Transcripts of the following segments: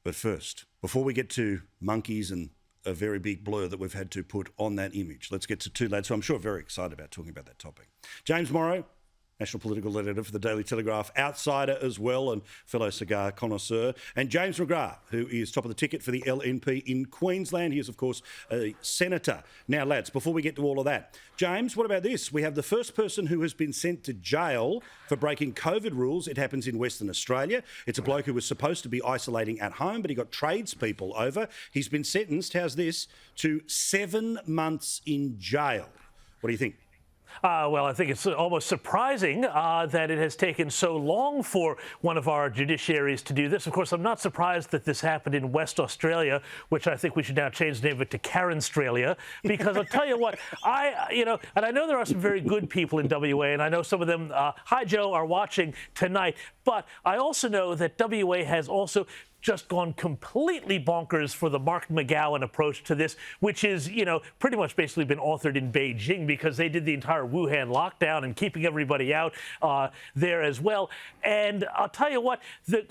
But first, before we get to monkeys and a very big blur that we've had to put on that image, let's get to two lads who I'm sure are very excited about talking about that topic. James Morrow, National Political Editor for the Daily Telegraph, outsider as well and fellow cigar connoisseur, and James McGowan, who is top of the ticket for the LNP in Queensland. He is, of course, a senator. Now, lads, before we get to all of that, James, what about this? We have the first person who has been sent to jail for breaking COVID rules. It happens in Western Australia. It's a bloke who was supposed to be isolating at home, but he got tradespeople over. He's been sentenced, how's this, to 7 months in jail. What do you think? Well, I think it's almost surprising that it has taken so long for one of our judiciaries to do this. Of course, I'm not surprised that this happened in West Australia, which I think we should now change the name of it to Karenstralia, because I'll tell you what, and I know there are some very good people in WA, and I know some of them, hi Joe, are watching tonight, but I also know that WA has also just gone completely bonkers for the Mark McGowan approach to this, which is, pretty much basically been authored in Beijing because they did the entire Wuhan lockdown and keeping everybody out there as well. And I'll tell you what,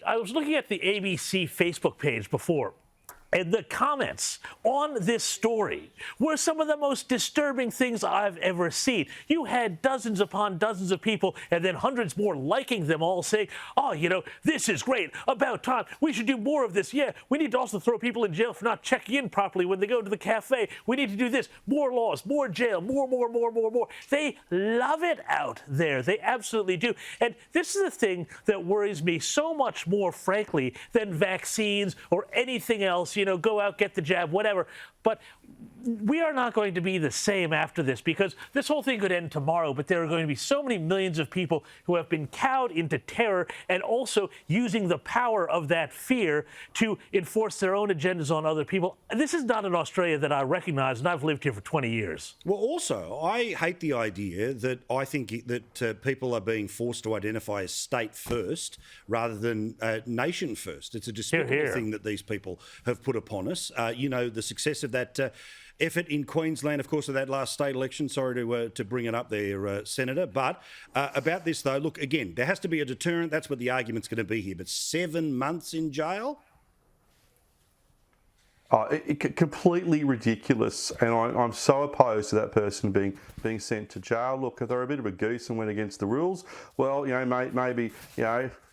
I was looking at the ABC Facebook page before, and the comments on this story were some of the most disturbing things I've ever seen. You had dozens upon dozens of people and then hundreds more liking them all saying, oh, this is great, about time, we should do more of this. Yeah, we need to also throw people in jail for not checking in properly when they go to the cafe. We need to do this, more laws, more jail, more. They love it out there. They absolutely do. And this is the thing that worries me so much more, frankly, than vaccines or anything else. Go out, get the jab, whatever. But we are not going to be the same after this, because this whole thing could end tomorrow, but there are going to be so many millions of people who have been cowed into terror and also using the power of that fear to enforce their own agendas on other people. This is not an Australia that I recognize, and I've lived here for 20 years. Well, also, I hate the idea that I think that people are being forced to identify as state first rather than nation first. It's a despicable thing that these people have put upon us. The success of that effort in Queensland, of course, of that last state election. Sorry to bring it up there, Senator. But about this, though, look, again, there has to be a deterrent. That's what the argument's going to be here. But 7 months in jail? Completely ridiculous, and I'm so opposed to that person being sent to jail. Look, if they're a bit of a goose and went against the rules, well, maybe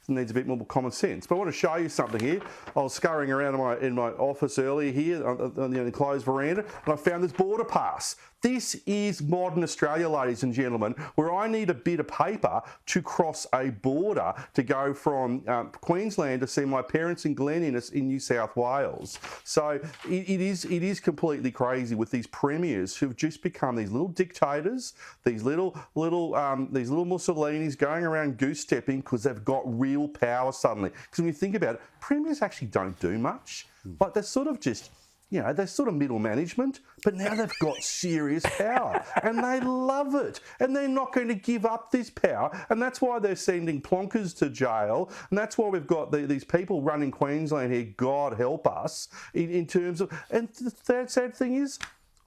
needs a bit more common sense. But I want to show you something here. I was scurrying around in my office earlier here on the enclosed veranda, and I found this border pass. This is modern Australia, ladies and gentlemen, where I need a bit of paper to cross a border to go from Queensland to see my parents in Glen Innes in New South Wales. So it is completely crazy with these premiers who've just become these little dictators, these little Mussolinis going around goose stepping because they've got real power suddenly. Because when you think about it, premiers actually don't do much. Like they're sort of just, they're sort of middle management, but now they've got serious power and they love it. And they're not going to give up this power. And that's why they're sending plonkers to jail. And that's why we've got these people running Queensland here, God help us, in terms of... And the sad thing is,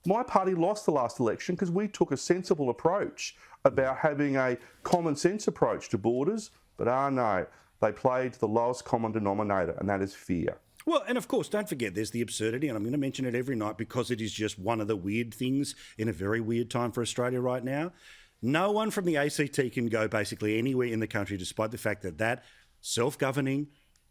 my party lost the last election because we took a sensible approach about having a common sense approach to borders. But no, they played to the lowest common denominator, and that is fear. Well, and of course, don't forget, there's the absurdity, and I'm going to mention it every night because it is just one of the weird things in a very weird time for Australia right now. No one from the ACT can go basically anywhere in the country, despite the fact that self-governing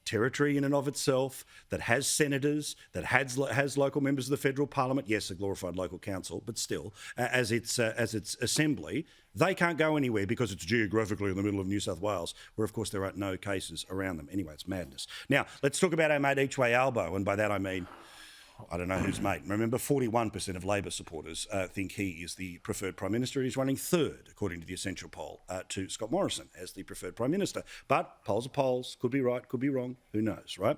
territory in and of itself, that has senators, that has local members of the federal parliament, yes, a glorified local council, but still, as its assembly, they can't go anywhere because it's geographically in the middle of New South Wales, where, of course, there are no cases around them. Anyway, it's madness. Now, let's talk about our mate Each-Way Albo, and by that I mean, I don't know who's mate. Remember, 41% of Labor supporters think he is the preferred Prime Minister. He's running third, according to the Essential poll, to Scott Morrison as the preferred Prime Minister. But polls are polls. Could be right, could be wrong. Who knows, right?